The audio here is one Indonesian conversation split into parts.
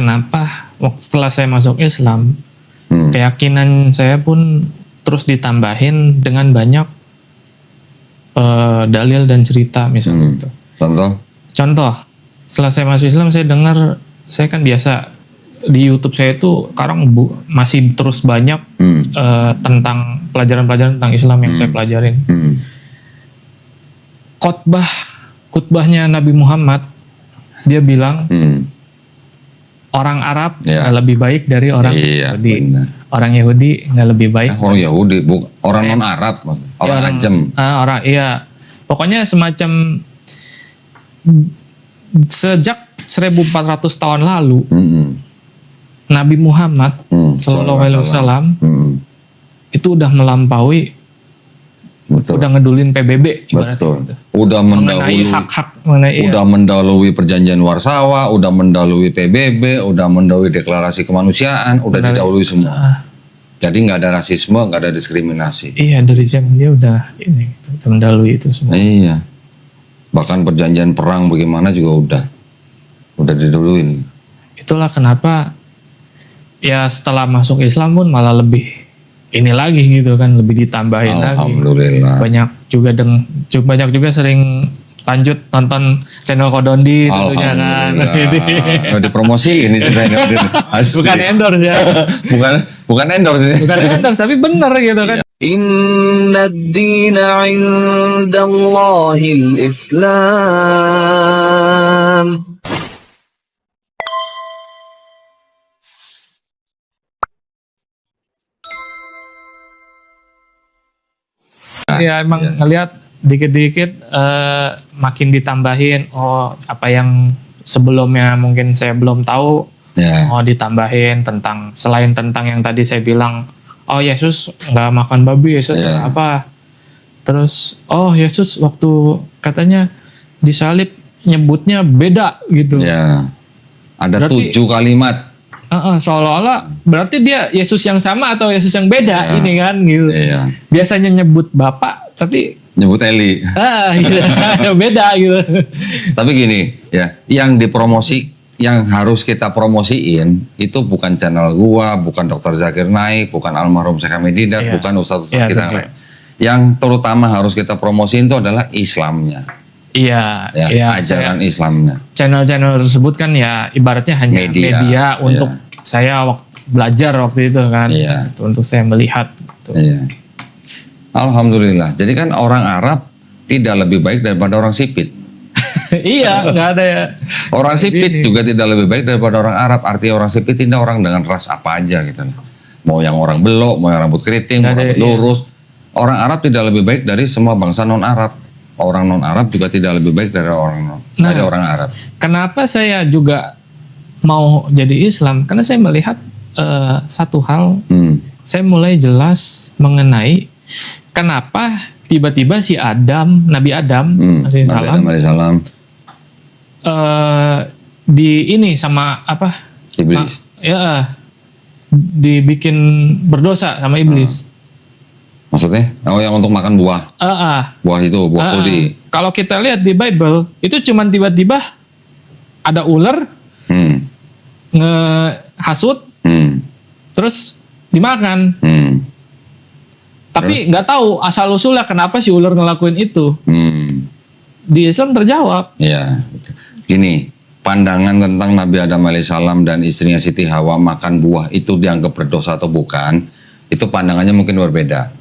kenapa setelah saya masuk Islam, keyakinan saya pun terus ditambahin dengan banyak dalil dan cerita misalnya gitu. Contoh, setelah saya masuk Islam saya dengar, saya kan biasa di YouTube saya itu sekarang masih terus banyak tentang pelajaran-pelajaran tentang Islam yang saya pelajarin. Khutbahnya Nabi Muhammad, dia bilang orang Arab nggak lebih baik dari orang Yahudi. Benar. Orang Yahudi nggak lebih baik. Orang Yahudi, orang non Arab, orang Ajam. Pokoknya semacam sejak 1400 tahun lalu, Nabi Muhammad Sallallahu Alaihi Wasallam itu udah melampaui. Betul. Udah ngedulin PBB ibaratnya gitu. Udah mendahului hak-hak udah mendahului perjanjian Warsawa, udah mendahului PBB, udah mendahului deklarasi kemanusiaan, udah didahului semua. Jadi nggak ada rasisme, nggak ada diskriminasi. Iya, dari zaman dia udah udah mendahului itu semua. Iya. Bahkan perjanjian perang bagaimana juga udah didahului nih. Itulah kenapa ya setelah masuk Islam pun malah lebih ini lagi gitu kan, lebih ditambahin lagi. Alhamdulillah. Banyak juga sering lanjut nonton channel Kodondi tentunya kan. Dipromosi ini sebenarnya. Bukan endorse ya. bukan endorse. Bukan endorse tapi bener gitu kan. Inna ad-dina 'indallahil Islam. Ya emang ngelihat dikit-dikit makin ditambahin apa yang sebelumnya mungkin saya belum tahu, ditambahin selain tentang yang tadi saya bilang, Yesus nggak makan babi, Yesus apa, terus Yesus waktu katanya disalib nyebutnya beda gitu. Ada berarti, 7 kalimat. Seolah-olah berarti dia Yesus yang sama atau Yesus yang beda ini kan gitu. Biasanya nyebut Bapak tapi nyebut Eli. Gitu. Beda gitu. Tapi gini ya, yang harus kita promosiin itu bukan channel gua, bukan Dr. Zakir Naik, bukan almarhum Syekh Hamid Didat, bukan ustadz-ustadz kita lain. Yang terutama harus kita promosiin itu adalah Islamnya. Ajaran Islamnya. Channel-channel tersebut kan ya ibaratnya hanya media untuk saya belajar waktu itu kan, untuk saya melihat. Alhamdulillah. Jadi kan orang Arab tidak lebih baik daripada orang sipit. Nggak ada ya. Orang sipit juga tidak lebih baik daripada orang Arab. Artinya orang sipit ini orang dengan ras apa aja gitu. Mau yang orang belok, mau yang rambut keriting, mau rambut lurus. Orang Arab tidak lebih baik dari semua bangsa non Arab. Orang non Arab juga tidak lebih baik dari orang Arab. Kenapa saya juga mau jadi Islam? Karena saya melihat satu hal, saya mulai jelas mengenai kenapa tiba-tiba si Nabi Adam alaihissalam sama apa? Iblis. Dibikin berdosa sama iblis. Maksudnya? Yang untuk makan buah. Buah itu, buah kudi. Kalau kita lihat di Bible, itu cuman tiba-tiba ada ular ngehasut, terus dimakan. Tapi nggak tahu asal usulnya kenapa si ular ngelakuin itu. Di Islam terjawab. Iya. Gini, pandangan tentang Nabi Adam alaihissalam dan istrinya Siti Hawa makan buah itu dianggap berdosa atau bukan, itu pandangannya mungkin berbeda.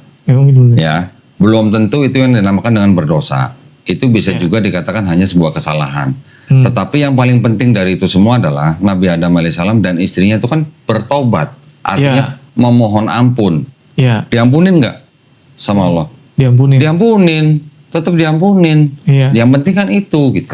Ya, belum tentu itu yang dinamakan dengan berdosa. Itu bisa juga dikatakan hanya sebuah kesalahan. Tetapi yang paling penting dari itu semua adalah Nabi Adam alaihissalam dan istrinya itu kan bertobat. Artinya memohon ampun. Diampunin nggak sama Allah? Diampunin. Tetap diampunin. Yang penting kan itu gitu.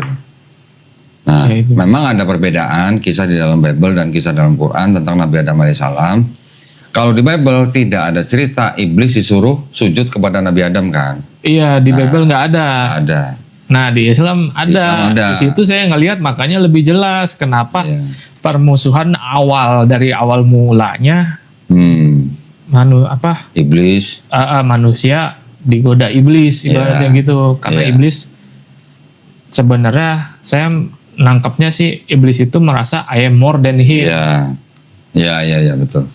Nah, memang ada perbedaan kisah di dalam Bible dan kisah dalam Quran tentang Nabi Adam alaihissalam. Kalau di Bible tidak ada cerita iblis disuruh sujud kepada Nabi Adam kan? Iya, di Bible nggak ada. Ada. Nah, di Islam ada. Di situ saya ngelihat makanya lebih jelas kenapa permusuhan dari awal mulanya iblis, manusia digoda iblis ibaratnya gitu. Karena iblis sebenarnya saya nangkepnya sih iblis itu merasa I am more than he. Ya, betul.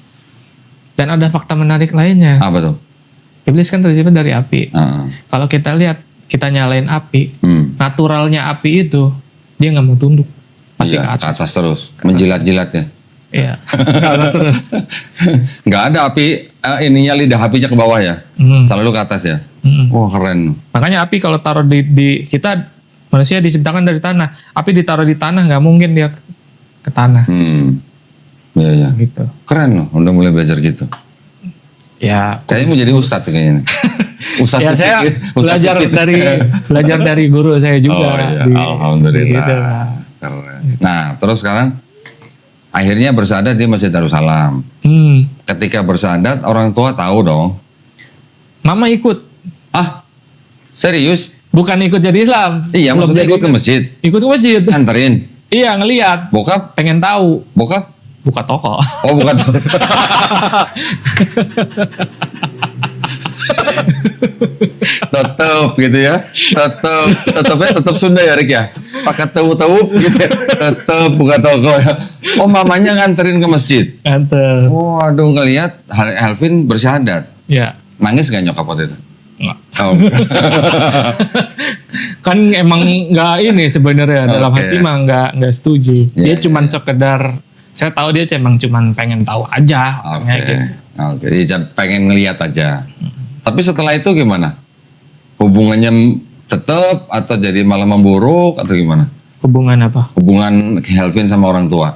Dan ada fakta menarik lainnya. Apa tuh? Iblis kan tercipta dari api. Kalau kita lihat, kita nyalain api, naturalnya api itu dia nggak mau tunduk, masih ke atas terus, menjilat-jilat ya. Iya, ke atas terus. Nggak ada api, ininya lidah apinya ke bawah ya, selalu ke atas ya. Wah keren. Makanya api kalau taruh di kita, manusia diciptakan dari tanah, api ditaruh di tanah nggak mungkin dia ke tanah. Iya. Gitu. Keren loh, udah mulai belajar gitu. Ya. Kayaknya mau jadi ustadz kayaknya. Ustadz ya saya belajar dari guru saya juga. Alhamdulillah. Keren. Nah terus sekarang akhirnya bersyahadat di Masjid Darussalam. Ketika bersyahadat orang tua tahu dong. Mama ikut. Ah serius? Bukan ikut jadi Islam. Iya maksudnya ikut ke masjid. Ikut ke masjid. Anterin. Iya ngelihat. Bokap? Pengen tahu. Bokap? Buka toko. Oh buka toko. Tetep gitu ya. Tetep Sunda ya Rik ya. Pakai tahu-tahu gitu ya. Tetep buka toko ya. Oh mamanya nganterin ke masjid. Nganter. Oh aduh ngelihat Helvin bersyahadat. Ya. Nangis gak nyokap waktu itu? Enggak. Oh. Kan emang nggak ini sebenarnya dalam hati mah nggak setuju. Dia cuman sekedar, saya tahu dia cuman pengen tahu aja. Oke. Dia pengen ngelihat aja. Tapi setelah itu gimana? Hubungannya tetap atau jadi malah memburuk atau gimana? Hubungan apa? Hubungan Helvin sama orang tua.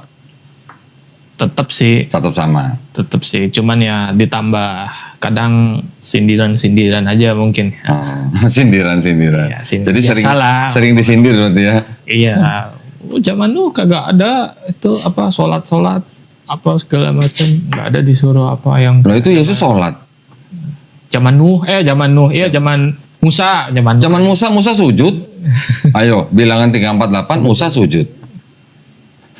Tetap sih. Tetap sama. Tetap sih. Cuman ya ditambah kadang sindiran aja mungkin. Sindiran. Ya, jadi sering disindir berarti ya? Iya. Zaman nu kagak ada itu apa sholat apa segala macam, nggak ada disuruh apa yang. Nah itu Yesus sholat. Zaman Musa sujud. Ayo bilangan 348 Musa sujud.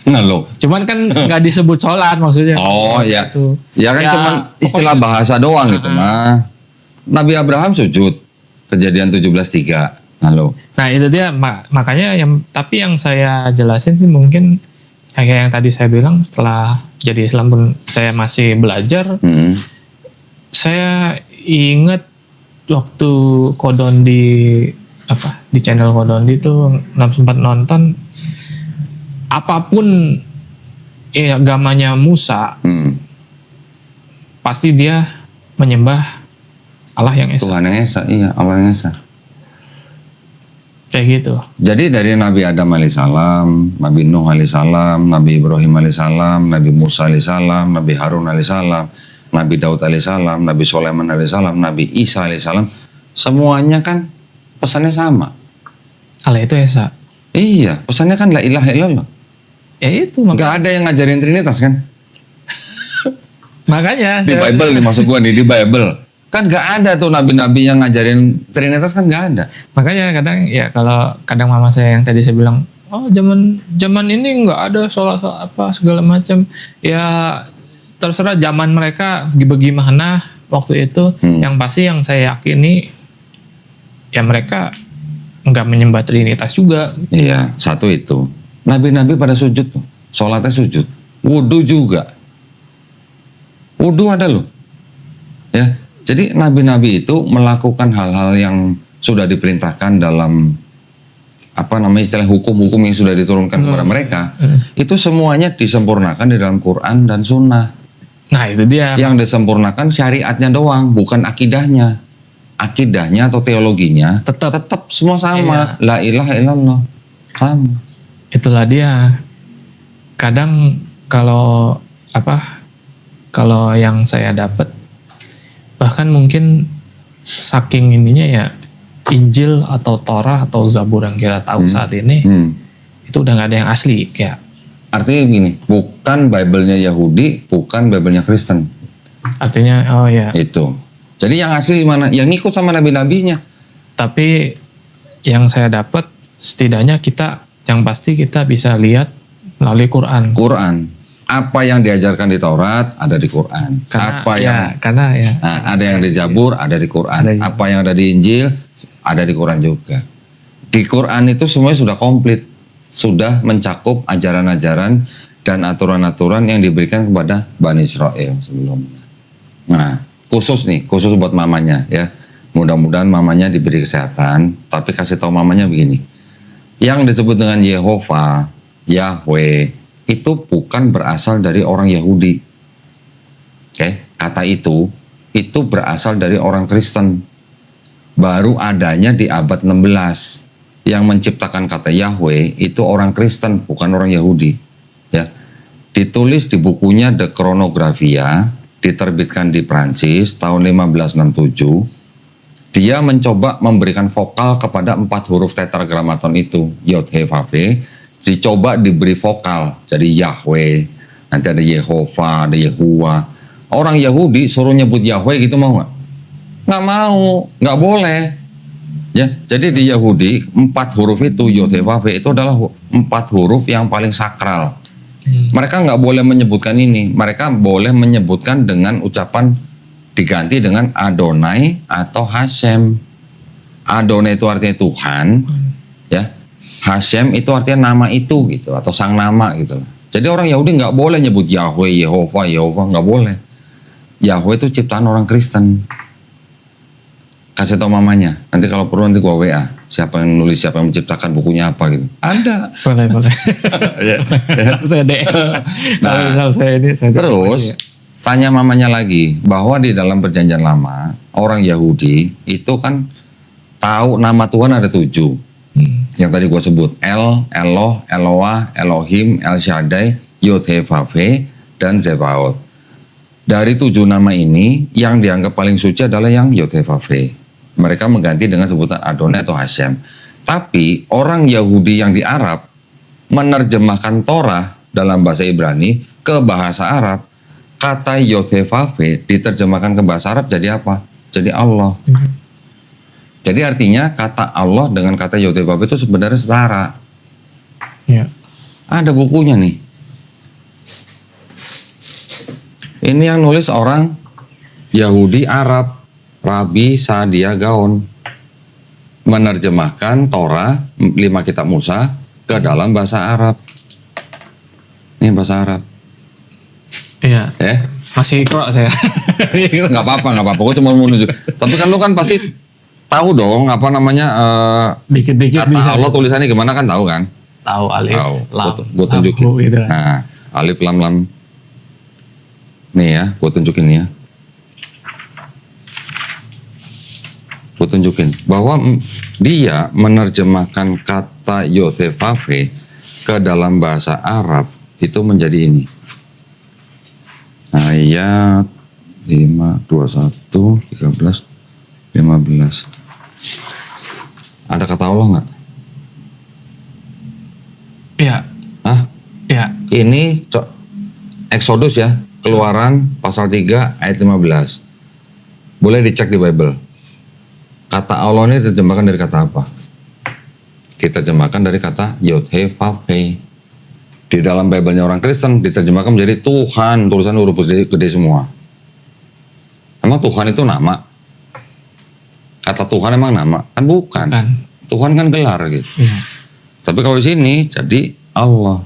Nah lo. Cuman kan nggak disebut sholat maksudnya. Oh iya. Ya kan cuman istilah bahasa doang gitu mah. Nabi Abraham sujud. Kejadian 17:3. Nah lo. Nah itu dia makanya tapi yang saya jelasin sih mungkin kayak yang tadi saya bilang, setelah jadi Islam pun saya masih belajar. Saya ingat waktu Kodondi di channel Kodondi itu sempat nonton, apapun agamanya Musa, pasti dia menyembah Allah yang Esa. Tuhan yang Esa, iya Allah yang Esa. Kayak gitu. Jadi dari Nabi Adam alaihissalam, Nabi Nuh alaihissalam, Nabi Ibrahim alaihissalam, Nabi Musa alaihissalam, Nabi Harun alaihissalam, Nabi Daud alaihissalam, Nabi Sulaiman alaihissalam, Nabi Isa alaihissalam, semuanya kan pesannya sama. Allah itu Esa. Iya, pesannya kan la ilaha illallah. Ya itu. Gak ada yang ngajarin Trinitas kan? Makanya. Di Bible nih maksud gua nih, di Bible. Kan gak ada tuh nabi-nabi yang ngajarin Trinitas kan gak ada. Makanya kadang mama saya yang tadi saya bilang, oh zaman ini nggak ada sholat apa segala macam. Ya terserah zaman mereka bagaimana waktu itu. Yang pasti yang saya yakini ya mereka nggak menyembah Trinitas juga. Iya, satu itu. Nabi-nabi pada sujud tuh, sholatnya sujud. Wudu juga. Wudu ada loh. Ya. Jadi nabi-nabi itu melakukan hal-hal yang sudah diperintahkan dalam istilah hukum-hukum yang sudah diturunkan kepada mereka. Itu semuanya disempurnakan di dalam Quran dan Sunnah. Nah itu dia. Yang disempurnakan syariatnya doang, bukan akidahnya. Akidahnya atau teologinya tetap semua sama. Iya. La ilaha illallah sama. Itulah dia. Kadang kalau yang saya dapat, bahkan mungkin saking ininya ya, Injil atau Torah atau Zabur yang kita tahu saat ini itu udah nggak ada yang asli kayak. Artinya gini, bukan Bible-nya Yahudi, bukan Bible-nya Kristen. Artinya itu. Jadi yang asli mana? Yang ngikut sama nabi-nabinya. Tapi yang saya dapat setidaknya yang pasti kita bisa lihat melalui Quran. Apa yang diajarkan di Taurat ada di Quran. Ada yang di Zabur ada di Quran. Apa yang ada di Injil ada di Quran juga. Di Quran itu semuanya sudah komplit. sudah mencakup ajaran-ajaran dan aturan-aturan yang diberikan kepada Bani Israel sebelumnya. Nah, khusus buat mamanya ya. Mudah-mudahan mamanya diberi kesehatan, tapi kasih tahu mamanya begini. Yang disebut dengan Yehova, Yahweh, itu bukan berasal dari orang Yahudi. Oke, kata itu berasal dari orang Kristen. Baru adanya di abad 16. Yang menciptakan kata Yahweh itu orang Kristen, bukan orang Yahudi. Ya, ditulis di bukunya The Chronographia, diterbitkan di Prancis tahun 1567. Dia mencoba memberikan vokal kepada 4 huruf tetragrammaton itu, Yod He Vav He, dicoba diberi vokal, jadi Yahweh, nanti ada Yehova, ada Yehuwa. Orang Yahudi suruh nyebut Yahweh gitu mau nggak? Nggak mau, nggak boleh. Ya, jadi di Yahudi 4 huruf itu Yod He Vav He itu adalah 4 huruf yang paling sakral. Mereka nggak boleh menyebutkan ini, mereka boleh menyebutkan dengan ucapan diganti dengan Adonai atau Hashem. Adonai itu artinya Tuhan, ya. Hashem itu artinya nama itu gitu, atau sang nama gitu. Jadi orang Yahudi nggak boleh nyebut Yahweh, Yehova, nggak boleh. Yahweh itu ciptaan orang Kristen. Kasih tau mamanya. Nanti kalau perlu nanti gua WA. Siapa yang nulis, siapa yang menciptakan, bukunya apa gitu. Ada. Boleh. Ya. Saya DM. Nah, saya terus tanya mamanya lagi bahwa di dalam perjanjian lama orang Yahudi itu kan tahu nama Tuhan ada 7. Yang tadi gue sebut El, Eloh, Eloah, Elohim, El Shaddai, Yod He Vav He, dan Zebaot. Dari 7 nama ini yang dianggap paling suci adalah yang Yod He Vav He. Mereka mengganti dengan sebutan Adonai atau Hashem. Tapi orang Yahudi yang di Arab menerjemahkan Torah dalam bahasa Ibrani ke bahasa Arab. Kata Yod He Vav He diterjemahkan ke bahasa Arab jadi apa? Jadi Allah. Jadi artinya kata Allah dengan kata Yod He Vav He itu sebenarnya setara. Ya. Ada bukunya nih. Ini yang nulis orang Yahudi Arab, Rabbi Saadia Gaon, menerjemahkan Torah 5 kitab Musa ke dalam bahasa Arab. Ini bahasa Arab. Iya. Masih krok saya. Nggak apa-apa. Gue cuma mau nunjuk. Tapi kan lu kan pasti tahu dong apa namanya dikit-dikit kata bisa. Allah tulisannya gimana kan tahu kan? Tahu alif, lam. Gue tunjukin. Gitu. Nah, alif lam lam. Nih ya, gue tunjukin ya. Gue tunjukin bahwa dia menerjemahkan kata Yod He Vav He ke dalam bahasa Arab itu menjadi ini. Ayat 5, 21, 13, 15. Ada kata Allah nggak? Iya. Hah? Iya. Ini Exodus ya, Keluaran pasal 3 ayat 15. Boleh dicek di Bible. Kata Allah ini diterjemahkan dari kata apa? Diterjemahkan dari kata Yod He Vav He. Di dalam Bible-nya orang Kristen diterjemahkan menjadi Tuhan, tulisan huruf gede semua. Emang Tuhan itu nama? Kata Tuhan emang nama? Kan bukan. Tuhan kan gelar gitu. Iya. Tapi kalau di sini jadi Allah.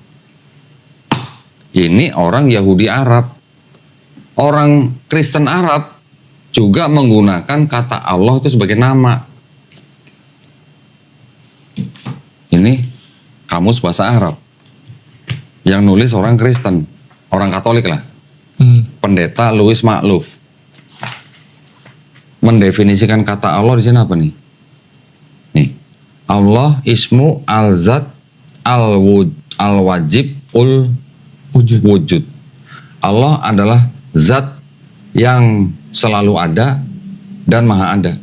Ini orang Yahudi Arab. Orang Kristen Arab juga menggunakan kata Allah itu sebagai nama. Ini kamus bahasa Arab. Yang nulis orang Kristen, orang Katolik lah. Pendeta Louis Makluf mendefinisikan kata Allah di sini apa nih? Nih, Allah ismu al-zat al-wajib wujud. Allah adalah zat yang selalu ada dan maha ada.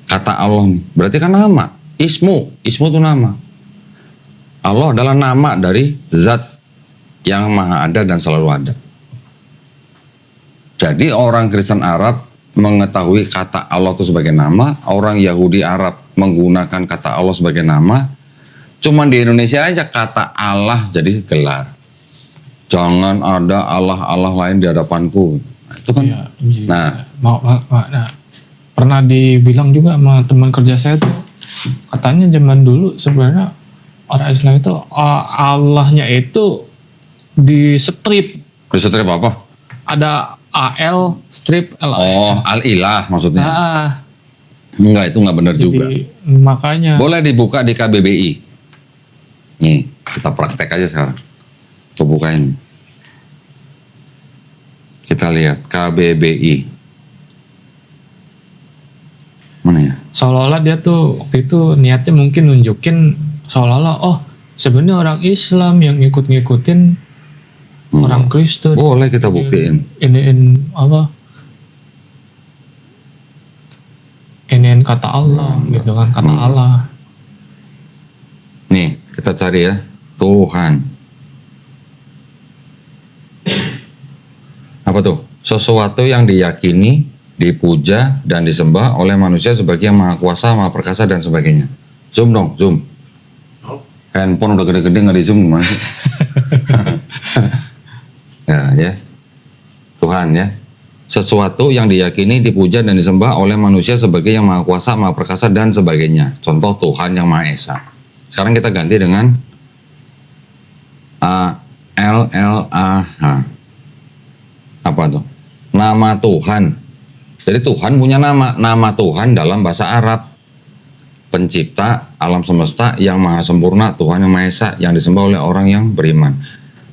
Kata Allah nih, berarti kan nama. Ismu itu nama. Allah adalah nama dari zat yang maha ada dan selalu ada. Jadi orang Kristen Arab mengetahui kata Allah itu sebagai nama, orang Yahudi Arab menggunakan kata Allah sebagai nama. Cuman di Indonesia aja kata Allah jadi gelar. Jangan ada Allah lain di hadapanku. Itu kan. Ya, nah, pernah dibilang juga sama teman kerja saya tuh, Katanya zaman dulu sebenarnya orang Islam itu Allahnya itu di strip. Di strip apa? Ada AL strip L. Oh, al-ilah maksudnya. Nah, Enggak, itu nggak benar juga. Makanya. Boleh dibuka di KBBI. Nih, kita praktek aja sekarang. Aku bukain. Kita lihat KBBI. Mana ya? Seolah-olah dia tuh waktu itu niatnya mungkin nunjukin seolah-olah sebenarnya orang Islam yang ngikut-ngikutin orang Kristen. Boleh kita buktiin. Ini apa? Ini kata Allah gitu kan, kata Allah. Nih, kita cari ya. Tuhan. Apa tuh? Sesuatu yang diyakini, dipuja, dan disembah oleh manusia sebagai yang maha kuasa, maha perkasa, dan sebagainya. Zoom dong, zoom. Handphone udah gede-gede nggak di zoom gimana sih? ya. Tuhan ya. Sesuatu yang diyakini, dipuja, dan disembah oleh manusia sebagai yang maha kuasa, maha perkasa, dan sebagainya. Contoh Tuhan yang maha esa. Sekarang kita ganti dengan A-L-L-A-H. Apa tuh? Nama Tuhan. Jadi Tuhan punya nama. Nama Tuhan dalam bahasa Arab. Pencipta alam semesta yang maha sempurna, Tuhan yang maha esa, yang disembah oleh orang yang beriman.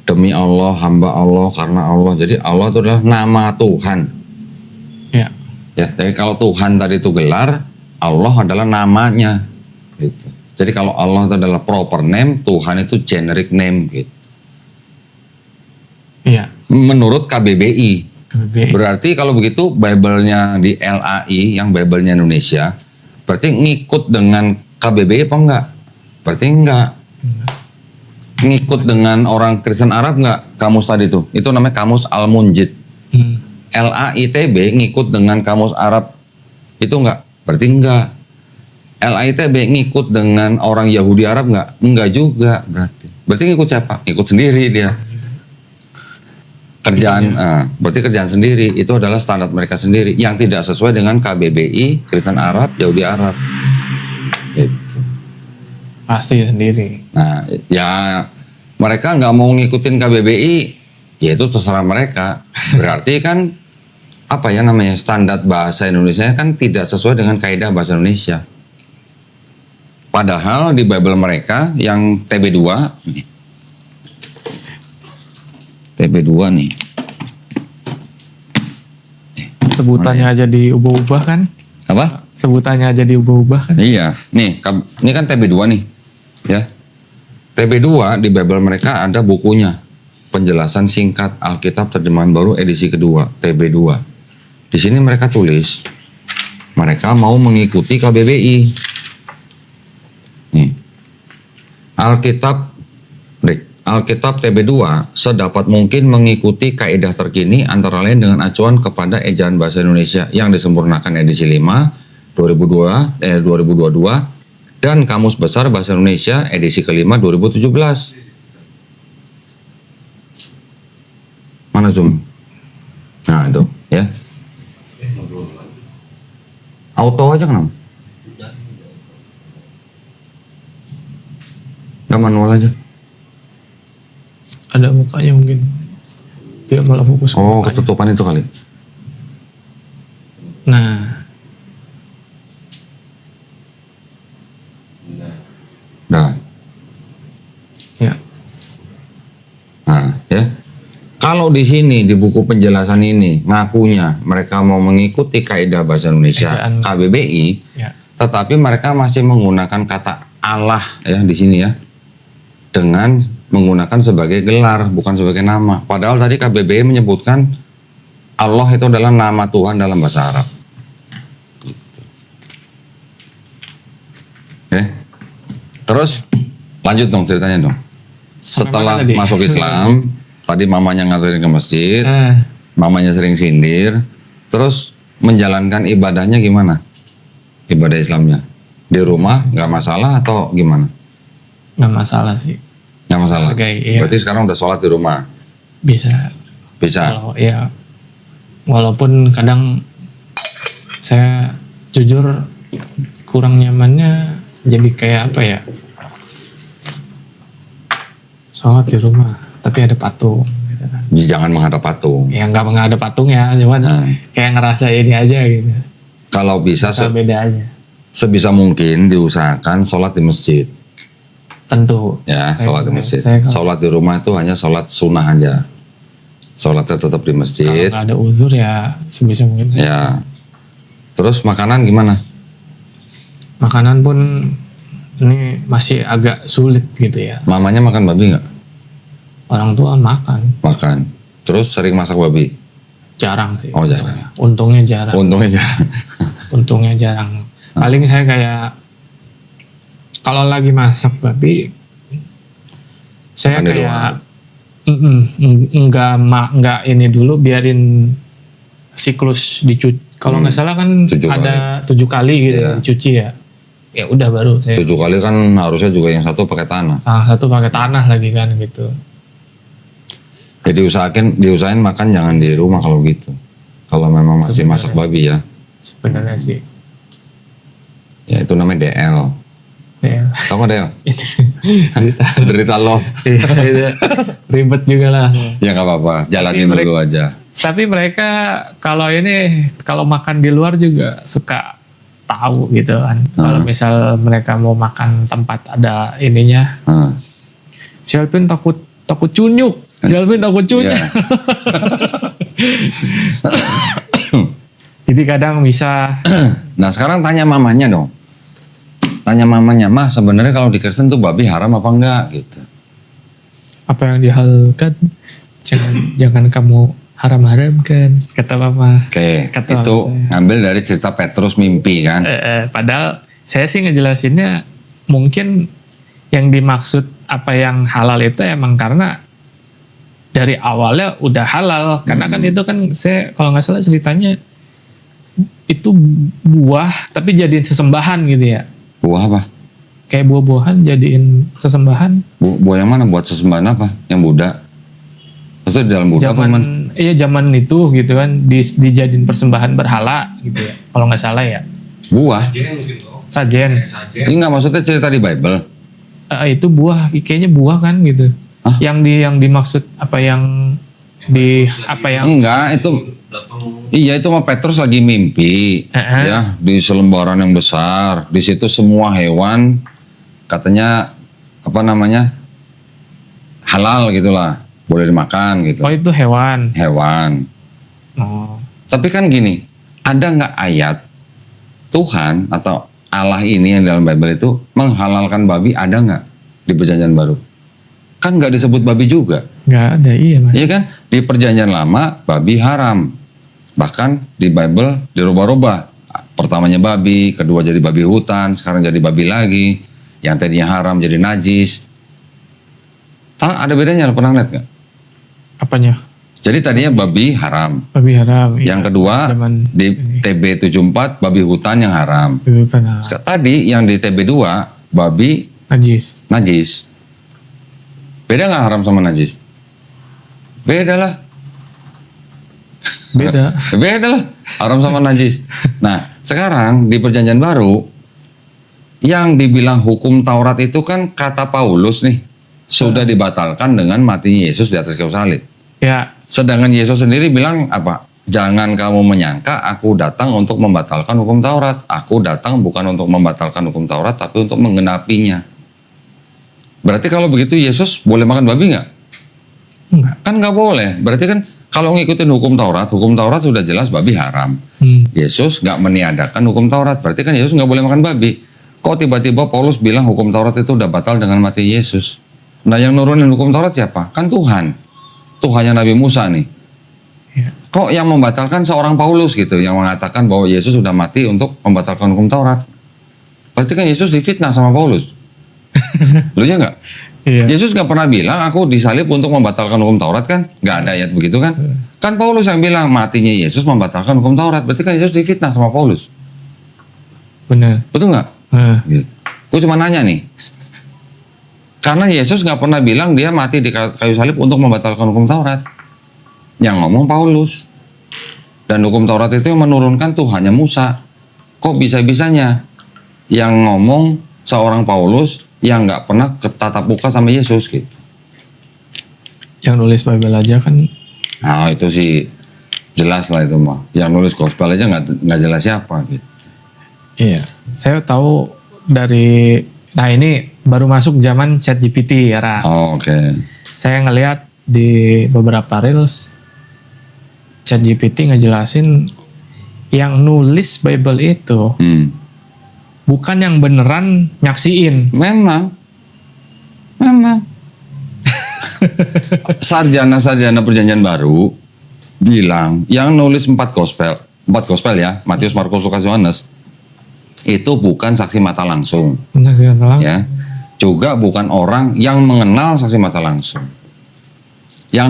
Demi Allah, hamba Allah, karena Allah. Jadi Allah itu adalah nama Tuhan. Ya. Jadi kalau Tuhan tadi itu gelar, Allah adalah namanya. Gitu. Jadi kalau Allah itu adalah proper name, Tuhan itu generic name. Gitu. Iya. Menurut KBBI. Berarti kalau begitu Bible-nya di LAI, yang Bible-nya Indonesia, berarti ngikut dengan KBBI apa enggak? Berarti enggak. Ngikut dengan orang Kristen Arab nggak kamus tadi itu? Itu namanya kamus Al-Munjid. LAITB ngikut dengan kamus Arab itu nggak? Berarti nggak. LAITB ngikut dengan orang Yahudi Arab nggak? Nggak juga berarti. Berarti ngikut siapa? Ngikut sendiri dia. Kerjaan, berarti kerjaan sendiri. Itu adalah standar mereka sendiri yang tidak sesuai dengan KBBI, Kristen Arab, Yahudi Arab. Gitu. Pasti sendiri. Nah, ya mereka nggak mau ngikutin KBBI, ya itu terserah mereka. Berarti kan apa ya namanya standar bahasa Indonesia kan tidak sesuai dengan kaidah bahasa Indonesia. Padahal di Bible mereka yang TB2, nih. Sebutannya aja diubah-ubah kan? Apa? Sebutannya aja diubah-ubah kan? Iya, nih ini kan TB2 nih. Ya, TB2 di Bible mereka ada bukunya, penjelasan singkat Alkitab terjemahan baru edisi kedua, TB2. Di sini mereka tulis, mereka mau mengikuti KBBI. Nih, Alkitab TB2 sedapat mungkin mengikuti kaidah terkini antara lain dengan acuan kepada ejaan bahasa Indonesia yang disempurnakan edisi 5 2022 dan Kamus Besar Bahasa Indonesia edisi kelima 2017. Mana zoom? Nah itu ya. Auto aja kenapa? Nggak manual aja. Ada mukanya mungkin. Dia malah fokus ke mukanya. Ketutupan itu kali. Nah. Ya. Nah, ya. Kalau di sini di buku penjelasan ini ngakunya mereka mau mengikuti kaidah bahasa Indonesia KBBI, ya. Tetapi mereka masih menggunakan kata Allah ya di sini ya, dengan menggunakan sebagai gelar bukan sebagai nama. Padahal tadi KBBI menyebutkan Allah itu adalah nama Tuhan dalam bahasa Arab. Terus lanjut dong ceritanya dong. Setelah masuk Islam, tadi mamanya nganterin ke masjid, mamanya sering sindir, terus menjalankan ibadahnya gimana? Ibadah Islamnya di rumah nggak masalah atau gimana? Nggak masalah sih. Nggak masalah. Iya. Berarti sekarang udah sholat di rumah. Bisa. Bisa. Ya, walaupun kadang saya jujur kurang nyamannya jadi kayak apa ya? Sholat di rumah, tapi ada patung. Gitu kan. Jangan menghadap patung. Ya nggak ada patungnya, cuman kayak ngerasa ini aja gitu. Kalau bisa beda aja. Sebisa mungkin diusahakan sholat di masjid. Tentu. Ya, sholat di masjid. Sholat di rumah itu hanya sholat sunnah aja. Sholatnya tetap di masjid. Kalau nggak ada uzur ya sebisa mungkin. Ya. Terus makanan gimana? Makanan pun ini masih agak sulit gitu ya. Mamanya makan babi nggak? Orang tua makan. Makan. Terus sering masak babi? Jarang sih. Oh jarang. Untungnya jarang. Untungnya jarang. Untungnya jarang. Paling saya kayak kalau lagi masak babi, saya makan kayak enggak ini dulu, biarin siklus dicuci. Kalau nggak salah kan 7 ada 7 kali gitu dicuci ya. Ya udah baru saya. 7 kali kan harusnya juga yang satu pakai tanah. Salah satu pakai tanah lagi kan gitu. Jadi diusahain makan jangan di rumah kalau gitu. Kalau memang masih masak babi ya. Sebenarnya sih. Ya itu namanya DL. DL. Sama DL. Derita lo. Ribet juga lah. Ya nggak apa-apa, jalanin dulu aja. Tapi mereka kalau makan di luar juga suka tahu gitu kan. Kalau misal mereka mau makan tempat ada ininya. Si Alvin takut cunyuk. Si Alvin takut cunyuk. Yeah. Jadi kadang bisa. Nah sekarang tanya mamanya dong. Tanya mamanya, mah sebenarnya kalau di Kristen tuh babi haram apa enggak gitu. Apa yang dihalalkan jangan kamu haram-haramkan, kata mama. Oke, itu ngambil dari cerita Petrus mimpi kan. Padahal saya sih ngejelasinnya mungkin yang dimaksud apa yang halal itu emang karena dari awalnya udah halal. Karena kan itu kan saya kalau nggak salah ceritanya itu buah tapi jadiin sesembahan gitu ya. Buah apa? Kayak buah-buahan jadiin sesembahan. Buah yang mana? Buat sesembahan apa? Yang Buddha? Maksudnya di dalam Buddha apa man? Iya zaman itu gitu kan dijadiin persembahan berhala gitu ya. Kalau nggak salah ya. Buah? Sajen. Ini nggak maksudnya cerita di Bible? Itu buah, kayaknya buah kan gitu. Yang dimaksud apa yang enggak itu. Iya itu mah Petrus lagi mimpi ya di selembaran yang besar. Di situ semua hewan katanya apa namanya halal gitulah, boleh dimakan gitu. Oh itu hewan. Hewan. Oh. Tapi kan gini, ada nggak ayat Tuhan atau Allah ini yang dalam Bible itu menghalalkan babi, ada nggak di Perjanjian Baru? Kan nggak disebut babi juga. Nggak ada, iya Mas. Iya kan? Di Perjanjian Lama babi haram. Bahkan di Bible dirubah-rubah. Pertamanya babi, kedua jadi babi hutan, sekarang jadi babi lagi. Yang tadinya haram jadi najis. Ada bedanya, pernah lihat nggak? Apanya? Jadi tadinya babi haram. Babi haram. Yang kedua di TB 74 babi hutan yang haram. Babi hutan haram. Tadi yang di TB 2 babi najis. Beda nggak haram sama najis? Beda lah. Beda lah. Haram sama najis. Nah, sekarang di Perjanjian Baru yang dibilang hukum Taurat itu kan kata Paulus nih sudah dibatalkan dengan matinya Yesus di atas kayu salib. Ya. Sedangkan Yesus sendiri bilang apa? Jangan kamu menyangka aku datang untuk membatalkan hukum Taurat. Aku datang bukan untuk membatalkan hukum Taurat tapi untuk menggenapinya. Berarti kalau begitu Yesus boleh makan babi nggak? Enggak. Kan nggak boleh. Berarti kan kalau ngikutin hukum Taurat sudah jelas babi haram. Yesus nggak meniadakan hukum Taurat. Berarti kan Yesus nggak boleh makan babi. Kok tiba-tiba Paulus bilang hukum Taurat itu udah batal dengan mati Yesus? Nah yang nurunin hukum Taurat siapa? Kan Tuhan. Tuhannya Nabi Musa nih. Ya. Kok yang membatalkan seorang Paulus gitu, yang mengatakan bahwa Yesus sudah mati untuk membatalkan hukum Taurat? Berarti kan Yesus difitnah sama Paulus. Lu ya nggak? Iya. Yesus nggak pernah bilang aku disalib untuk membatalkan hukum Taurat kan? Nggak ada ayat begitu kan? Kan Paulus yang bilang matinya Yesus membatalkan hukum Taurat. Berarti kan Yesus difitnah sama Paulus. Benar. Betul nggak? Gitu. Gue cuma nanya nih. Karena Yesus nggak pernah bilang dia mati di kayu salib untuk membatalkan hukum Taurat. Yang ngomong Paulus. Dan hukum Taurat itu yang menurunkan Tuhannya Musa. Kok bisa-bisanya yang ngomong seorang Paulus yang nggak pernah tatap muka sama Yesus gitu. Yang nulis Bible aja kan. Nah itu sih jelas lah itu mah. Yang nulis gospel aja nggak jelas siapa gitu. Iya, saya tahu dari, nah ini baru masuk zaman ChatGPT ya, Ra. Oh, oke. Saya ngelihat di beberapa reels ChatGPT ngejelasin yang nulis Bible itu bukan yang beneran nyaksiin. Memang. Sarjana perjanjian baru bilang yang nulis 4 gospel ya, Matius, Markus, Lukas, Yohanes, itu bukan saksi mata langsung. Saksi mata langsung. Ya. Juga bukan orang yang mengenal saksi mata langsung. Yang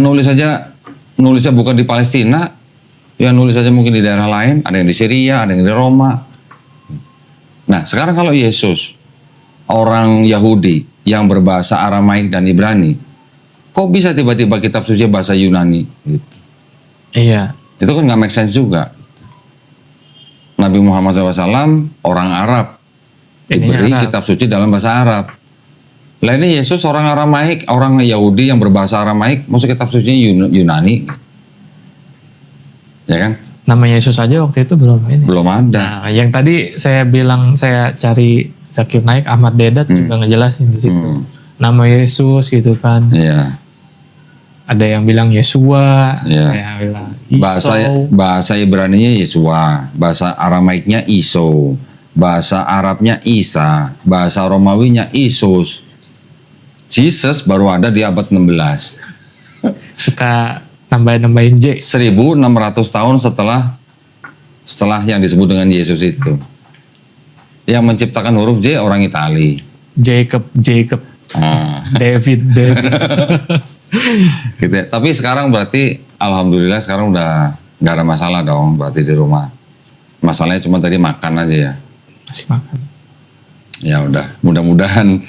nulisnya bukan di Palestina, yang nulis aja mungkin di daerah lain, ada yang di Syria, ada yang di Roma. Nah, sekarang kalau Yesus, orang Yahudi yang berbahasa Aramaik dan Ibrani, kok bisa tiba-tiba kitab suci bahasa Yunani? Gitu. Iya. Itu kan nggak make sense juga. Nabi Muhammad SAW, orang Arab, diberi kitab suci dalam bahasa Arab. Lah ini Yesus orang Aramaik, orang Yahudi yang berbahasa Aramaik, masuk kitab suci Yunani. Ya kan? Nama Yesus aja waktu itu belum ini. Belum ada. Nah, yang tadi saya bilang saya cari Zakir Naik, Ahmad Dedat juga ngejelasin di situ. Nama Yesus gitu kan. Iya. Ada yang bilang Yesua, Iya. ada yang bilang Iso. Bahasa Ibraninya Yesua, bahasa Aramaiknya Iso, bahasa Arabnya Isa, bahasa Romawinya Isus. Jesus baru ada di abad 16. Suka nambahin J. 1600 tahun setelah yang disebut dengan Yesus itu. Yang menciptakan huruf J orang Itali. Jacob. David. Gitu ya. Tapi sekarang berarti alhamdulillah sekarang udah nggak ada masalah dong berarti di rumah. Masalahnya cuma tadi makan aja ya. Masih makan. Ya udah, mudah-mudahan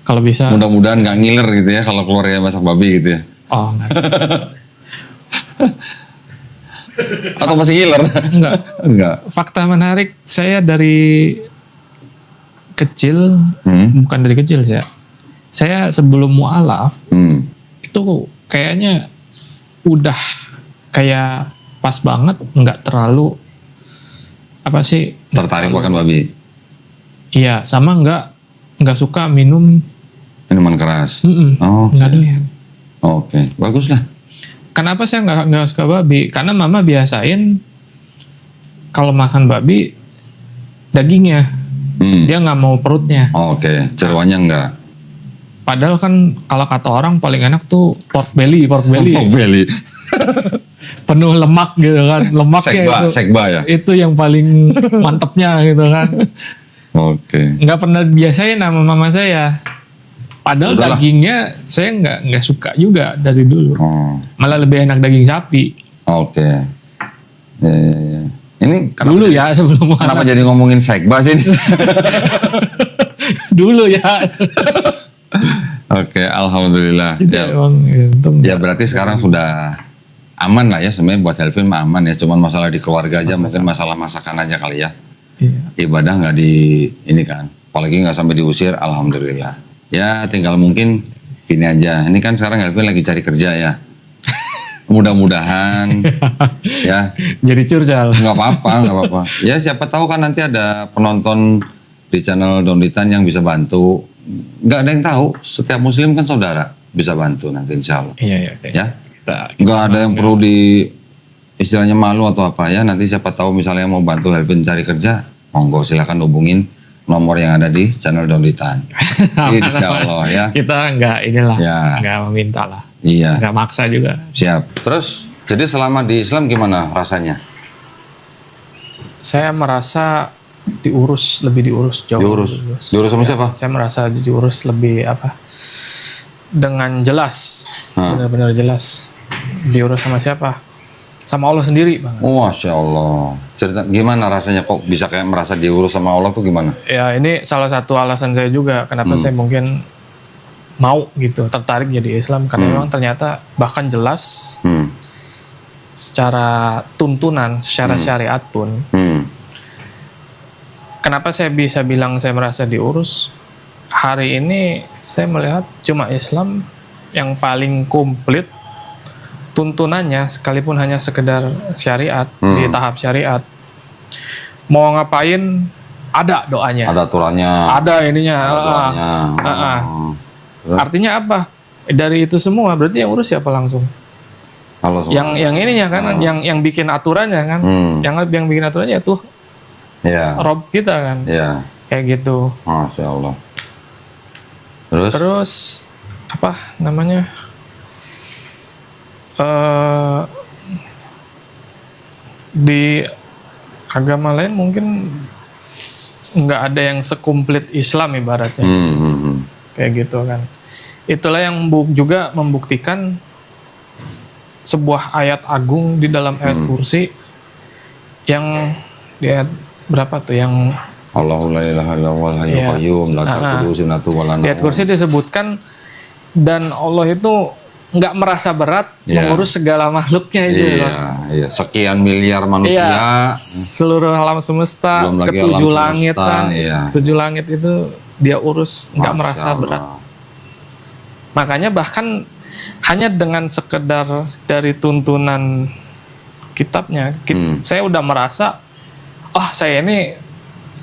kalau bisa. Mudah-mudahan nggak ngiler gitu ya kalau keluar ya masak babi gitu ya. Oh enggak. Atau masih ngiler? Enggak. Fakta menarik, saya dari kecil, bukan dari kecil saya sebelum mu'alaf, itu kayaknya udah kayak pas banget, nggak terlalu, apa sih? Tertarik makan babi? Iya, sama nggak suka minum minuman keras? Nggak doyan. Oke, bagus lah. Kenapa saya nggak suka babi? Karena mama biasain kalau makan babi dagingnya, dia nggak mau perutnya. Oke, jeroannya enggak. Padahal kan kalau kata orang paling enak tuh pork belly. Pork belly. Penuh lemak gitu kan, lemaknya sekba ya. Itu yang paling mantepnya gitu kan. Oke. Nggak pernah biasain sama mama saya. Padahal dagingnya saya nggak suka juga dari dulu. Malah lebih enak daging sapi. Oke. Ya. Ini dulu ya sebelum kenapa jadi ngomongin sekba sih? Dulu ya. Oke, alhamdulillah. Ya berarti sekarang sudah aman lah ya sebenarnya buat Helvin mah aman ya. Cuman masalah di keluarga aja, mungkin masalah masakan aja kali ya. Iya. Ibadah nggak di ini kan, apalagi nggak sampai diusir, alhamdulillah. Ya tinggal mungkin gini aja. Ini kan sekarang Helvin lagi cari kerja ya. Mudah-mudahan ya. Jadi curcol. Nggak apa-apa. Ya siapa tahu kan nanti ada penonton di channel Donditan yang bisa bantu. Nggak ada yang tahu. Setiap Muslim kan saudara bisa bantu nanti insya Allah. Iya. Ya. Nggak ada yang perlu di istilahnya malu atau apa ya. Nanti siapa tahu misalnya mau bantu Helvin cari kerja, monggo silakan hubungin nomor yang ada di channel Donditan. Insya Allah ya. Kita nggak nggak meminta lah. Iya. Nggak maksa juga. Siap. Terus jadi selama di Islam gimana rasanya? Saya merasa lebih diurus jauh. Diurus sama siapa? Saya merasa diurus lebih dengan jelas, benar-benar jelas. Diurus sama siapa? Sama Allah sendiri, Bang. Oh, Masya Allah. Cerita gimana rasanya kok bisa kayak merasa diurus sama Allah tuh gimana? Ya ini salah satu alasan saya juga kenapa saya mungkin mau gitu tertarik jadi Islam karena memang ternyata bahkan jelas secara tuntunan, secara syariat pun kenapa saya bisa bilang saya merasa diurus? Hari ini saya melihat cuma Islam yang paling komplit tuntunannya, sekalipun hanya sekedar syariat, di tahap syariat. Mau ngapain, ada doanya. Ada aturannya. Ada ininya. Artinya apa? Dari itu semua berarti yang urus siapa langsung? Kalau yang ininya kan, yang bikin aturannya kan, yang bikin aturannya itu Rob kita kan, kayak gitu. Masya Allah. Terus apa namanya? Di agama lain mungkin nggak ada yang sekumplit Islam ibaratnya, kayak gitu kan. Itulah yang juga membuktikan sebuah ayat agung di dalam ayat kursi yang di ayat berapa tuh yang Allahu la ilaha illallah hayyul qayyum la ta'khudhuhu sinatun wa la nawm. Di ayat kursi disebutkan dan Allah itu nggak merasa berat mengurus segala makhluknya itu. Iya. Sekian miliar manusia, seluruh alam semesta, ketujuh langit kan, ketujuh langit itu dia urus, nggak merasa berat. Makanya bahkan hanya dengan sekedar dari tuntunan kitabnya, saya udah merasa, saya ini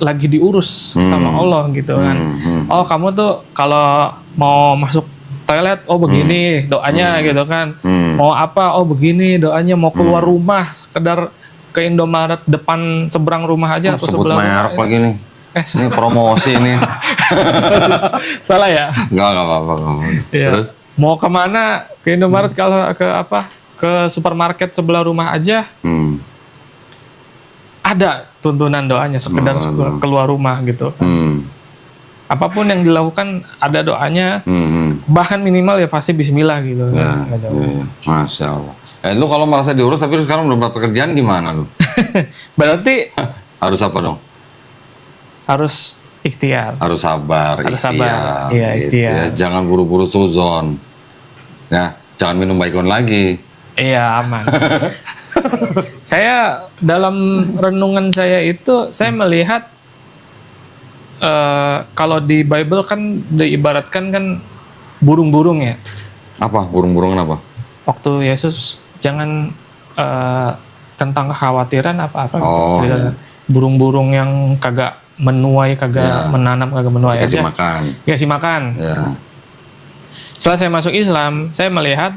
lagi diurus sama Allah gitu kan. Oh kamu tuh kalau mau masuk toilet, begini doanya gitu kan. Mau apa, begini doanya. Mau keluar rumah, sekedar ke Indomaret depan seberang rumah aja atau sebelah rumah. Merek lagi nih. Ini promosi nih. Salah ya? Enggak apa-apa. Ya. Terus mau kemana ke Indomaret, kalau ke supermarket sebelah rumah aja ada tuntunan doanya, sekedar keluar rumah gitu kan. Apapun yang dilakukan ada doanya, bahkan minimal ya pasti bismillah gitu. Masya Allah. Lu kalau merasa diurus tapi sekarang belum dapat pekerjaan gimana lu? Berarti harus apa dong? Harus ikhtiar. Harus sabar. Iya, ikhtiar. Jangan buru-buru suzon. Ya, jangan minum baikon lagi. Iya, aman. Saya dalam renungan saya itu saya melihat kalau di Bible kan diibaratkan kan burung-burung ya. Apa burung-burung apa? Waktu Yesus jangan tentang kekhawatiran apa-apa. Burung-burung yang kagak menuai, kagak menanam, kagak menuai Kasih aja. makan. Kasih makan. Setelah saya masuk Islam, saya melihat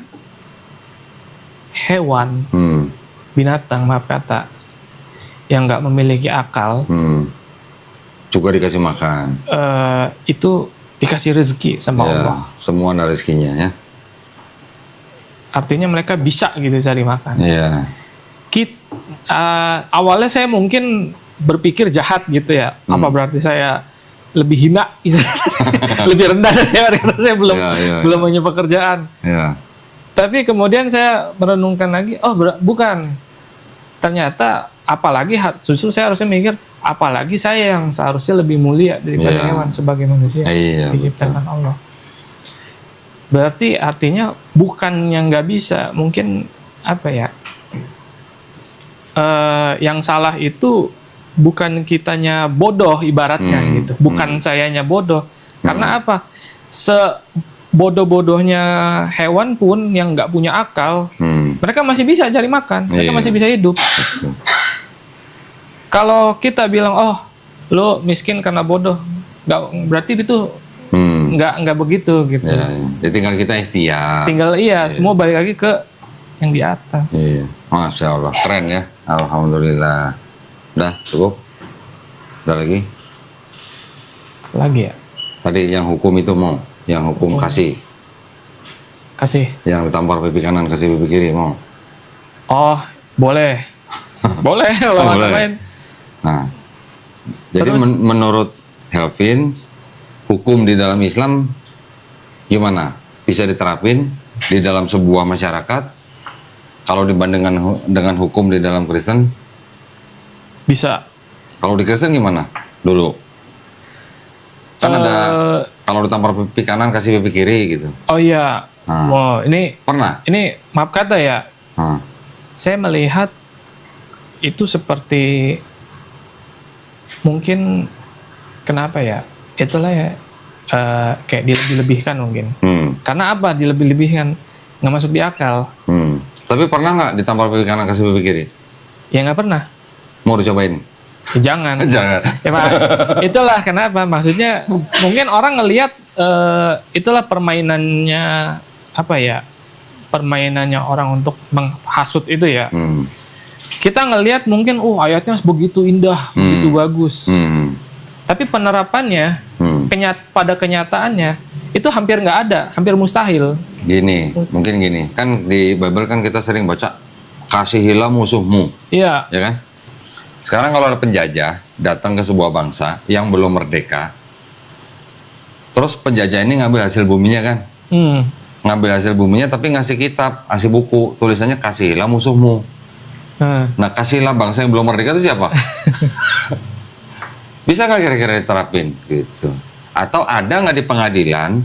hewan, binatang, maaf kata, yang nggak memiliki akal, juga dikasih makan. Itu dikasih rezeki sama Allah. Semua ada rezekinya ya. Artinya mereka bisa gitu cari makan. Iya. Awalnya saya mungkin berpikir jahat gitu ya. Apa berarti saya lebih hina, lebih rendah dari karena saya belum punya pekerjaan. Tapi kemudian saya merenungkan lagi, bukan. Ternyata apalagi justru saya harusnya mikir, apalagi saya yang seharusnya lebih mulia daripada hewan sebagai manusia diciptakan Allah. Berarti artinya bukan yang nggak bisa, mungkin apa ya? Yang salah itu bukan kitanya bodoh ibaratnya gitu, bukan sayanya bodoh. Karena apa? Bodoh-bodohnya hewan pun yang nggak punya akal, mereka masih bisa cari makan, mereka masih bisa hidup. Kalau kita bilang, lo miskin karena bodoh, nggak berarti itu nggak begitu gitu. Jadi tinggal kita ikhtiar. Semua balik lagi ke yang di atas. Masya Allah, keren ya. Alhamdulillah. Udah cukup? Udah lagi? Lagi ya? Tadi yang hukum itu mau. Yang hukum kasih. Yang ditampar pipi kanan kasih pipi kiri mau. Boleh. Boleh kalau main. Nah, jadi menurut Helvin, hukum di dalam Islam gimana? Bisa diterapin di dalam sebuah masyarakat? Kalau dibandingkan dengan hukum di dalam Kristen? Bisa. Kalau di Kristen gimana dulu? Kan ada kalau ditampar pipi kanan kasih pipi kiri gitu. Ini pernah? Ini maaf kata ya. Saya melihat itu seperti mungkin kenapa ya? Itulah ya kayak dilebih-lebihkan mungkin. Karena apa dilebih-lebihkan? Nggak masuk di akal. Tapi pernah nggak ditampar pipi kanan kasih pipi kiri? Ya nggak pernah. Mau dicobain? Ya, jangan. Jangan. Ya, Pak. Itulah kenapa. Maksudnya mungkin orang ngelihat itulah permainannya apa ya? Permainannya orang untuk menghasut itu ya. Kita ngelihat mungkin ayatnya begitu indah, begitu bagus. Tapi penerapannya pada kenyataannya itu hampir nggak ada, hampir mustahil. Gini, mungkin gini. Kan di Bible kan kita sering baca kasihilah musuhmu. Iya. Ya kan? Sekarang kalau ada penjajah datang ke sebuah bangsa yang belum merdeka, terus penjajah ini ngambil hasil buminya kan? Ngambil hasil buminya tapi ngasih kitab, ngasih buku, tulisannya kasihilah musuhmu. Nah, kasihilah bangsa yang belum merdeka itu siapa? Bisa nggak kira-kira diterapin gitu? Atau ada nggak di pengadilan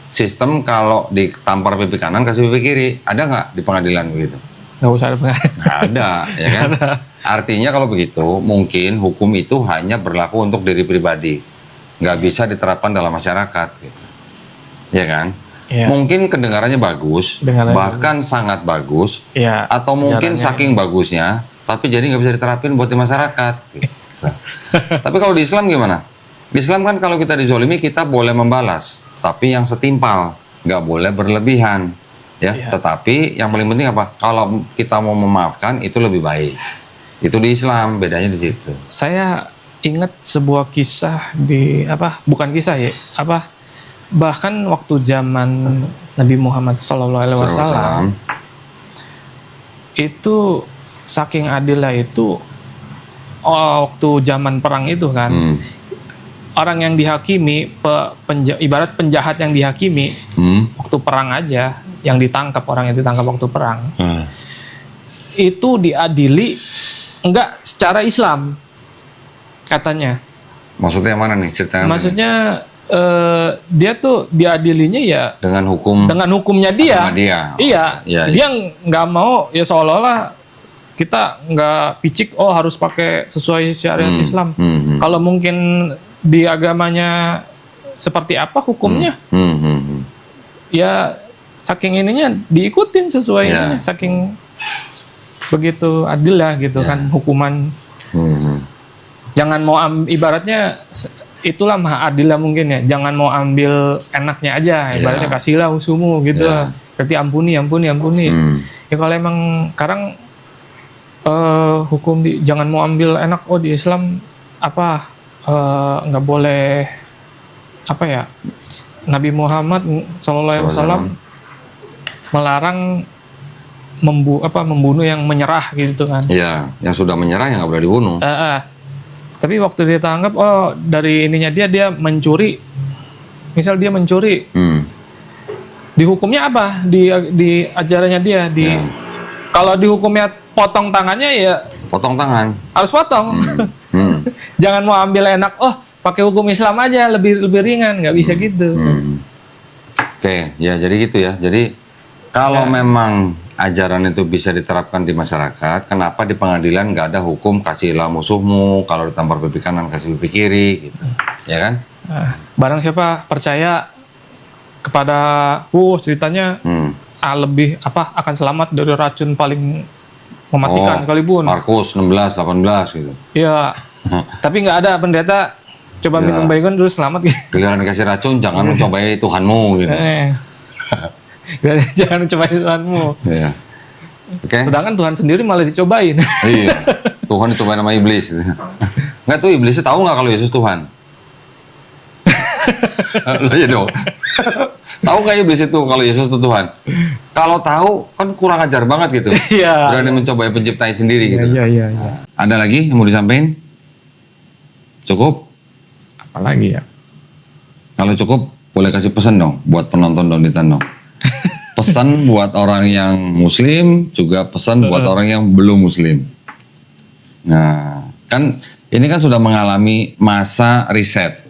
sistem kalau ditampar pipi kanan kasih pipi kiri? Ada nggak di pengadilan begitu? Nggak usah ada pengadilan. Nggak ada, ya kan? Artinya kalau begitu mungkin hukum itu hanya berlaku untuk diri pribadi, nggak bisa diterapkan dalam masyarakat, gitu. Ya kan? Ya. Mungkin kedengarannya bagus, bahkan sangat bagus, ya, atau mungkin saking bagusnya, tapi jadi nggak bisa diterapin buat di masyarakat. Gitu. Tapi kalau di Islam gimana? Di Islam kan kalau kita dizolimi kita boleh membalas, tapi yang setimpal, nggak boleh berlebihan. Ya, tetapi yang paling penting apa? Kalau kita mau memaafkan itu lebih baik. Itu di Islam, bedanya di situ. Saya ingat sebuah kisah bukan kisah ya, bahkan waktu zaman Nabi Muhammad SAW itu saking adilnya itu waktu zaman perang itu kan orang yang dihakimi ibarat penjahat yang dihakimi waktu perang aja yang ditangkap orang yang ditangkap waktu perang itu diadili enggak secara Islam katanya. Maksudnya mana nih ceritanya? Maksudnya dia tuh diadilinya ya dengan hukumnya dia. Iya, dia nggak mau ya seolah-olah kita nggak picik harus pakai sesuai syariat Islam. Kalau mungkin di agamanya seperti apa hukumnya, ya saking ininya diikutin sesuai ininya, saking begitu adil lah gitu kan hukuman. Jangan mau ibaratnya itulah maha adil lah mungkin ya. Jangan mau ambil enaknya aja. Ibaratnya kasihlah usumu gitu. Berarti ampuni. Ya kalau emang sekarang hukum jangan mau ambil enak. Di Islam nggak boleh Nabi Muhammad SAW melarang membunuh yang menyerah gitu kan. Iya, yang sudah menyerah yang nggak boleh dibunuh. Tapi waktu ditangkap, dari ininya dia mencuri. Misal dia mencuri. Dihukumnya apa? Di ajarannya dia. Kalau dihukumnya potong tangannya ya... Potong tangan. Harus potong. Jangan mau ambil enak, pakai hukum Islam aja, lebih ringan. Nggak bisa gitu. Oke, ya jadi gitu ya. Jadi kalau memang ajaran itu bisa diterapkan di masyarakat, kenapa di pengadilan nggak ada hukum kasihlah musuhmu, kalau ditampar pipi kanan kasih pipi kiri, gitu, ya kan? Barang siapa percaya kepada ceritanya lebih akan selamat dari racun paling mematikan sekalipun. Markus 16, 18 gitu. Iya, tapi nggak ada pendeta coba minum baygon terus selamat gitu. Giliran dikasih racun, jangan mencobai Tuhanmu gitu. Jangan cobain Tuhanmu. Iya. Okay. Sedangkan Tuhan sendiri malah dicobain. Iya. Tuhan dicobain sama iblis. Nggak tuh iblisnya tahu nggak kalau Yesus Tuhan? Lo ya dong. Tahu nggak iblis itu kalau Yesus itu Tuhan? Kalau tahu kan kurang ajar banget gitu. Iya. Berani mencobai penciptanya sendiri gitu. Iya. Ada lagi yang mau disampaikan? Cukup? Apalagi ya? Kalau cukup boleh kasih pesan dong buat penonton Donitan dong. Pesan buat orang yang muslim, juga pesan buat orang yang belum muslim. Nah, kan ini kan sudah mengalami masa riset.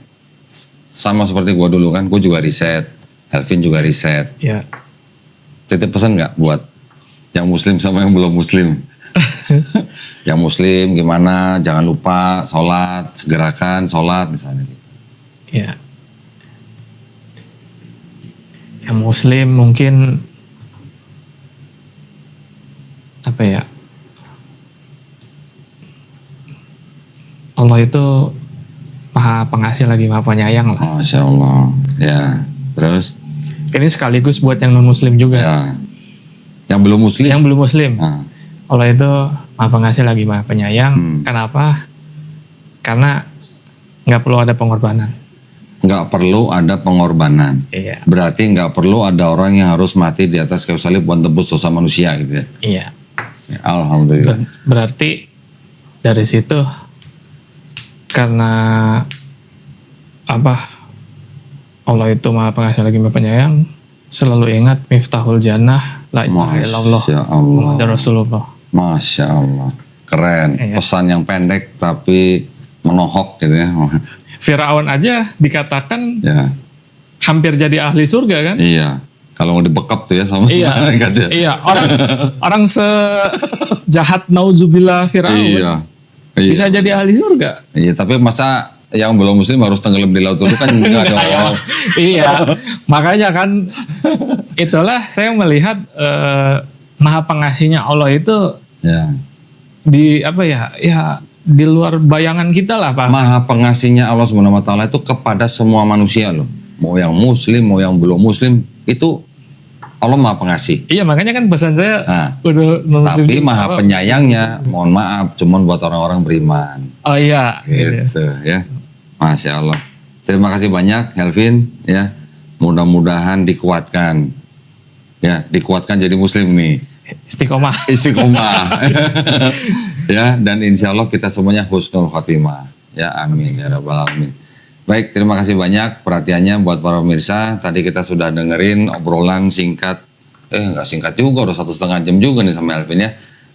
Sama seperti gua dulu kan, gua juga riset. Helvin juga riset. Iya. Titip pesan nggak buat yang muslim sama yang belum muslim? Yang muslim gimana, jangan lupa sholat, segerakan sholat misalnya gitu. Ya. Yang muslim mungkin apa ya? Allah itu Maha Pengasih lagi Maha Penyayang lah. Masya Allah. Ya, terus? Ini sekaligus buat yang non muslim juga. Ya. Yang belum muslim? Yang belum muslim. Nah. Allah itu Maha Pengasih lagi Maha Penyayang. Kenapa? Karena nggak perlu ada pengorbanan. Nggak perlu ada pengorbanan. Iya. Berarti nggak perlu ada orang yang harus mati di atas kayu salib buat tebus dosa manusia gitu ya? Iya. Ya, alhamdulillah. Berarti dari situ karena apa? Allah itu Maha Pengasih lagi Maha Penyayang. Selalu ingat Miftahul Jannah, la ilaha illallah, Muhammadur Rasulullah. Masya Allah, keren. Iya. Pesan yang pendek tapi menohok gitu ya. Firaun aja dikatakan Ya. hampir jadi ahli surga kan? Iya. Kalau mau dibekap tuh ya sama Iya. malaikat ya. Iya. Orang sejahat nauzubillah Firaun Iya. bisa jadi ahli surga. Iya, tapi masa yang belum muslim harus tenggelam di laut itu kan nggak ada orang. Iya. Makanya kan itulah saya melihat Maha Pengasihnya Allah itu Ya. di apa ya? Ya di luar bayangan kita lah, Pak. Maha Pengasihnya Allah Subhanahu wa taala itu kepada semua manusia loh. Mau yang muslim, mau yang belum muslim, itu Allah Maha Pengasih. Iya, makanya kan pesan saya Nah, udah tapi Maha Penyayangnya, mohon maaf, cuman buat orang-orang beriman. Oh iya. Gitu ya. Masya Allah. Terima kasih banyak Helvin ya. Mudah-mudahan dikuatkan. Ya, dikuatkan jadi muslim nih. Istiqomah. Istiqomah. Ya, dan insya Allah kita semuanya husnul khotimah. Ya, amin ya rabbal alamin. Baik, terima kasih banyak perhatiannya buat para pemirsa. Tadi kita sudah dengerin obrolan singkat, nggak singkat juga, udah 1,5 jam juga nih sama Helvin ya.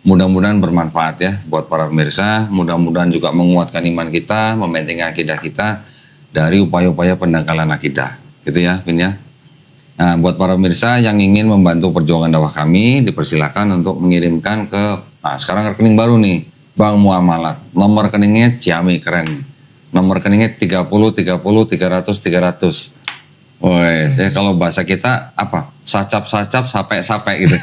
Mudah-mudahan bermanfaat ya buat para pemirsa. Mudah-mudahan juga menguatkan iman kita, membentengi akidah kita dari upaya-upaya pendangkalan akidah. Gitu ya, Vin ya. Nah, buat para pemirsa yang ingin membantu perjuangan dakwah kami, dipersilakan untuk mengirimkan ke, sekarang rekening baru nih, Bank Muamalat. Nomor rekeningnya Ciami, keren nih. Nomor rekeningnya 30 30 300 300. Woi, saya kalau bahasa kita apa? Sacap-sacap, sape-sape gitu.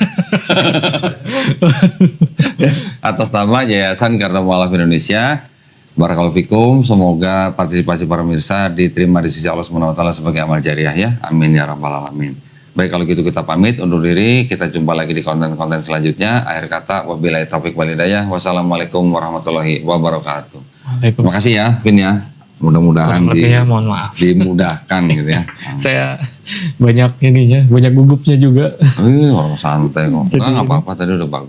Atas nama Yayasan Garda Mualaf Indonesia, barakallahu fikum, semoga partisipasi para pemirsa diterima di sisi Allah Subhanahu wa taala sebagai amal jariah ya. Amin ya rabbal alamin. Baik, kalau gitu kita pamit undur diri, kita jumpa lagi di konten-konten selanjutnya. Akhir kata wabillahi taufik wal hidayah. Wassalamualaikum warahmatullahi wabarakatuh. Terima kasih ya, Vin ya. Mudah-mudahan mohon maaf. dimudahkan gitu ya. Saya banyak ininya, banyak gugupnya juga. Santai kok. Enggak apa-apa, tadi udah bagus.